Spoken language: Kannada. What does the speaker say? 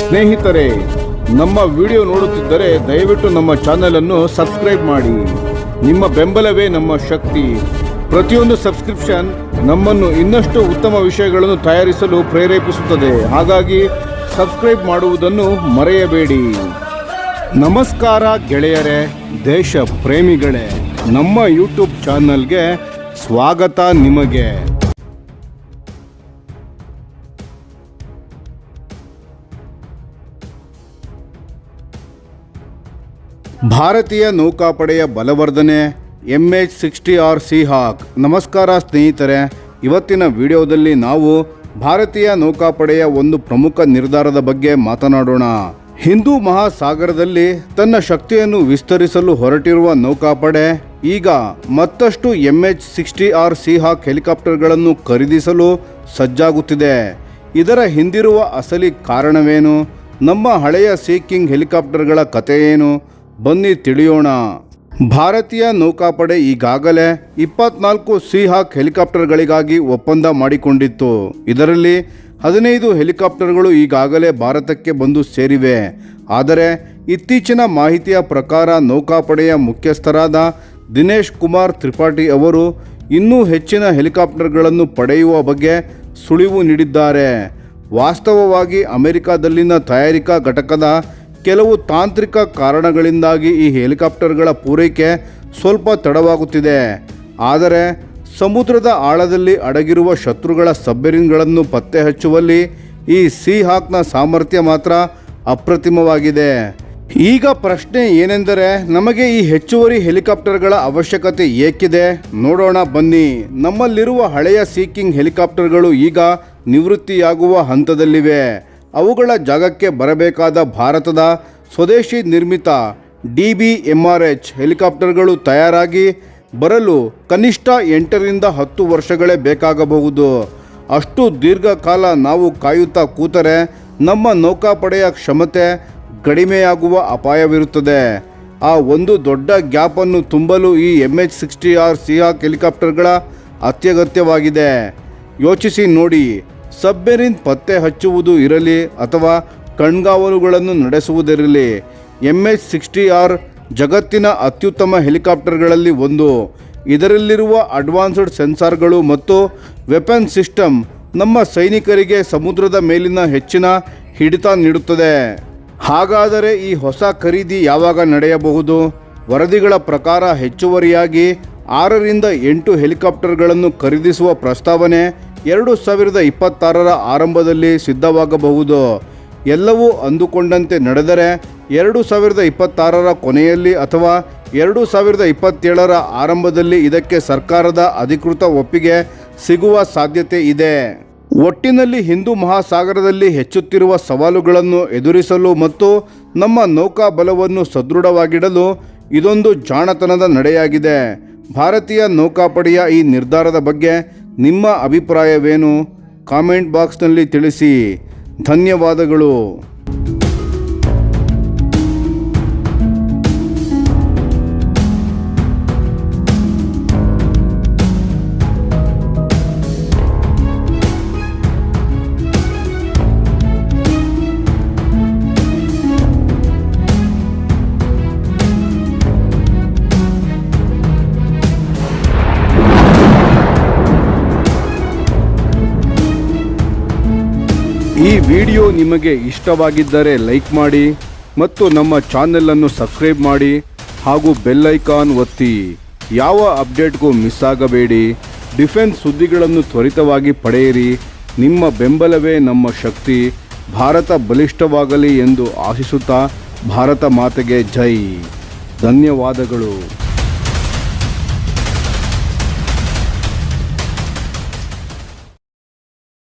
ಸ್ನೇಹಿತರೆ, ನಮ್ಮ ವಿಡಿಯೋ ನೋಡುತ್ತಿದ್ದರೆ ದಯವಿಟ್ಟು ನಮ್ಮ ಚಾನೆಲ್ ಅನ್ನು ಸಬ್ಸ್ಕ್ರೈಬ್ ಮಾಡಿ. ನಿಮ್ಮ ಬೆಂಬಲವೇ ನಮ್ಮ ಶಕ್ತಿ. ಪ್ರತಿಯೊಂದು ಸಬ್ಸ್ಕ್ರಿಪ್ಷನ್ ನಮ್ಮನ್ನು ಇನ್ನಷ್ಟು ಉತ್ತಮ ವಿಷಯಗಳನ್ನು ತಯಾರಿಸಲು ಪ್ರೇರೇಪಿಸುತ್ತದೆ. ಹಾಗಾಗಿ ಸಬ್ಸ್ಕ್ರೈಬ್ ಮಾಡುವುದನ್ನು ಮರೆಯಬೇಡಿ. ನಮಸ್ಕಾರ ಗೆಳೆಯರೇ, ದೇಶ ಪ್ರೇಮಿಗಳೇ, ನಮ್ಮ ಯೂಟ್ಯೂಬ್ ಚಾನಲ್ಗೆ ಸ್ವಾಗತ ನಿಮಗೆ. ಭಾರತೀಯ ನೌಕಾಪಡೆಯ ಬಲವರ್ಧನೆ MH-60R ಸೀಹಾಕ್. ನಮಸ್ಕಾರ ಸ್ನೇಹಿತರೆ, ಇವತ್ತಿನ ವಿಡಿಯೋದಲ್ಲಿ ನಾವು ಭಾರತೀಯ ನೌಕಾಪಡೆಯ ಒಂದು ಪ್ರಮುಖ ನಿರ್ಧಾರದ ಬಗ್ಗೆ ಮಾತನಾಡೋಣ. ಹಿಂದೂ ಮಹಾಸಾಗರದಲ್ಲಿ ತನ್ನ ಶಕ್ತಿಯನ್ನು ವಿಸ್ತರಿಸಲು ಹೊರಟಿರುವ ನೌಕಾಪಡೆ ಈಗ ಮತ್ತಷ್ಟು MH-60R ಸೀಹಾಕ್ ಹೆಲಿಕಾಪ್ಟರ್ಗಳನ್ನು ಖರೀದಿಸಲು ಸಜ್ಜಾಗುತ್ತಿದೆ. ಇದರ ಹಿಂದಿರುವ ಅಸಲಿ ಕಾರಣವೇನು? ನಮ್ಮ ಹಳೆಯ ಸೀ ಕಿಂಗ್ ಹೆಲಿಕಾಪ್ಟರ್ಗಳ ಕಥೆ ಏನು? ಬನ್ನಿ ತಿಳಿಯೋಣ. ಭಾರತೀಯ ನೌಕಾಪಡೆ ಈಗಾಗಲೇ 24 ಸೀಹಾಕ್ ಹೆಲಿಕಾಪ್ಟರ್ಗಳಿಗಾಗಿ ಒಪ್ಪಂದ ಮಾಡಿಕೊಂಡಿತ್ತು. ಇದರಲ್ಲಿ 15 ಹೆಲಿಕಾಪ್ಟರ್ಗಳು ಈಗಾಗಲೇ ಭಾರತಕ್ಕೆ ಬಂದು ಸೇರಿವೆ. ಆದರೆ ಇತ್ತೀಚಿನ ಮಾಹಿತಿಯ ಪ್ರಕಾರ ನೌಕಾಪಡೆಯ ಮುಖ್ಯಸ್ಥರಾದ ದಿನೇಶ್ ಕುಮಾರ್ ತ್ರಿಪಾಠಿ ಅವರು ಇನ್ನೂ ಹೆಚ್ಚಿನ ಹೆಲಿಕಾಪ್ಟರ್ಗಳನ್ನು ಪಡೆಯುವ ಬಗ್ಗೆ ಸುಳಿವು ನೀಡಿದ್ದಾರೆ. ವಾಸ್ತವವಾಗಿ ಅಮೆರಿಕದಲ್ಲಿನ ತಯಾರಿಕಾ ಘಟಕದ ಕೆಲವು ತಾಂತ್ರಿಕ ಕಾರಣಗಳಿಂದಾಗಿ ಈ ಹೆಲಿಕಾಪ್ಟರ್ಗಳ ಪೂರೈಕೆ ಸ್ವಲ್ಪ ತಡವಾಗುತ್ತಿದೆ. ಆದರೆ ಸಮುದ್ರದ ಆಳದಲ್ಲಿ ಅಡಗಿರುವ ಶತ್ರುಗಳ ಸಬ್ಮೆರಿನ್ಗಳನ್ನು ಪತ್ತೆ ಹಚ್ಚುವಲ್ಲಿ ಈ ಸೀಹಾಕ್ನ ಸಾಮರ್ಥ್ಯ ಮಾತ್ರ ಅಪ್ರತಿಮವಾಗಿದೆ. ಈಗ ಪ್ರಶ್ನೆ ಏನೆಂದರೆ, ನಮಗೆ ಈ ಹೆಚ್ಚುವರಿ ಹೆಲಿಕಾಪ್ಟರ್ಗಳ ಅವಶ್ಯಕತೆ ಏಕಿದೆ? ನೋಡೋಣ ಬನ್ನಿ. ನಮ್ಮಲ್ಲಿರುವ ಹಳೆಯ ಸೀ ಕಿಂಗ್ ಹೆಲಿಕಾಪ್ಟರ್ಗಳು ಈಗ ನಿವೃತ್ತಿಯಾಗುವ ಹಂತದಲ್ಲಿವೆ. ಅವುಗಳ ಜಾಗಕ್ಕೆ ಬರಬೇಕಾದ ಭಾರತದ ಸ್ವದೇಶಿ ನಿರ್ಮಿತ DBMRH ಹೆಲಿಕಾಪ್ಟರ್ಗಳು ತಯಾರಾಗಿ ಬರಲು ಕನಿಷ್ಠ 8 ರಿಂದ 10 ವರ್ಷಗಳೇ ಬೇಕಾಗಬಹುದು. ಅಷ್ಟು ದೀರ್ಘಕಾಲ ನಾವು ಕಾಯುತ್ತಾ ಕೂತರೆ ನಮ್ಮ ನೌಕಾಪಡೆಯ ಕ್ಷಮತೆ ಕಡಿಮೆಯಾಗುವ ಅಪಾಯವಿರುತ್ತದೆ. ಆ ಒಂದು ದೊಡ್ಡ ಗ್ಯಾಪನ್ನು ತುಂಬಲು ಈ MH-60R ಸೀಹಾಕ್ ಹೆಲಿಕಾಪ್ಟರ್ಗಳ ಅತ್ಯಗತ್ಯವಾಗಿದೆ. ಯೋಚಿಸಿ ನೋಡಿ, ಸಬ್ಮೆರಿನ್ ಪತ್ತೆ ಹಚ್ಚುವುದು ಇರಲಿ ಅಥವಾ ಕಣ್ಗಾವಲುಗಳನ್ನು ನಡೆಸುವುದಿರಲಿ, MH-60R ಜಗತ್ತಿನ ಅತ್ಯುತ್ತಮ ಹೆಲಿಕಾಪ್ಟರ್ಗಳಲ್ಲಿ ಒಂದು. ಇದರಲ್ಲಿರುವ ಅಡ್ವಾನ್ಸ್ಡ್ ಸೆನ್ಸಾರ್ಗಳು ಮತ್ತು ವೆಪನ್ ಸಿಸ್ಟಮ್ ನಮ್ಮ ಸೈನಿಕರಿಗೆ ಸಮುದ್ರದ ಮೇಲಿನ ಹೆಚ್ಚಿನ ಹಿಡಿತ ನೀಡುತ್ತದೆ. ಹಾಗಾದರೆ ಈ ಹೊಸ ಖರೀದಿ ಯಾವಾಗ ನಡೆಯಬಹುದು? ವರದಿಗಳ ಪ್ರಕಾರ ಹೆಚ್ಚುವರಿಯಾಗಿ 6 ರಿಂದ 8 ಹೆಲಿಕಾಪ್ಟರ್ಗಳನ್ನು ಖರೀದಿಸುವ ಪ್ರಸ್ತಾವನೆ 2026ರ ಆರಂಭದಲ್ಲಿ ಸಿದ್ಧವಾಗಬಹುದು. ಎಲ್ಲವೂ ಅಂದುಕೊಂಡಂತೆ ನಡೆದರೆ 2026ರ ಕೊನೆಯಲ್ಲಿ ಅಥವಾ 2027ರ ಆರಂಭದಲ್ಲಿ ಇದಕ್ಕೆ ಸರ್ಕಾರದ ಅಧಿಕೃತ ಒಪ್ಪಿಗೆ ಸಿಗುವ ಸಾಧ್ಯತೆ ಇದೆ. ಒಟ್ಟಿನಲ್ಲಿ ಹಿಂದೂ ಮಹಾಸಾಗರದಲ್ಲಿ ಹೆಚ್ಚುತ್ತಿರುವ ಸವಾಲುಗಳನ್ನು ಎದುರಿಸಲು ಮತ್ತು ನಮ್ಮ ನೌಕಾ ಬಲವನ್ನು ಸದೃಢವಾಗಿಡಲು ಇದೊಂದು ಜಾಣತನದ ನಡೆಯಾಗಿದೆ. ಭಾರತೀಯ ನೌಕಾಪಡೆಯ ಈ ನಿರ್ಧಾರದ ಬಗ್ಗೆ ನಿಮ್ಮ ಅಭಿಪ್ರಾಯವೇನು? ಕಾಮೆಂಟ್ ಬಾಕ್ಸ್ನಲ್ಲಿ ತಿಳಿಸಿ. ಧನ್ಯವಾದಗಳು. ಈ ವಿಡಿಯೋ ನಿಮಗೆ ಇಷ್ಟವಾಗಿದ್ದರೆ ಲೈಕ್ ಮಾಡಿ ಮತ್ತು ನಮ್ಮ ಚಾನೆಲನ್ನು ಸಬ್ಸ್ಕ್ರೈಬ್ ಮಾಡಿ ಹಾಗೂ ಬೆಲ್ ಐಕಾನ್ ಒತ್ತಿ. ಯಾವ ಅಪ್ಡೇಟ್ಗೂ ಮಿಸ್ ಆಗಬೇಡಿ. ಡಿಫೆನ್ಸ್ ಸುದ್ದಿಗಳನ್ನು ತ್ವರಿತವಾಗಿ ಪಡೆಯಿರಿ. ನಿಮ್ಮ ಬೆಂಬಲವೇ ನಮ್ಮ ಶಕ್ತಿ. ಭಾರತ ಬಲಿಷ್ಠವಾಗಲಿ ಎಂದು ಆಶಿಸುತ್ತಾ ಭಾರತ ಮಾತೆಗೆ ಜೈ. ಧನ್ಯವಾದಗಳು.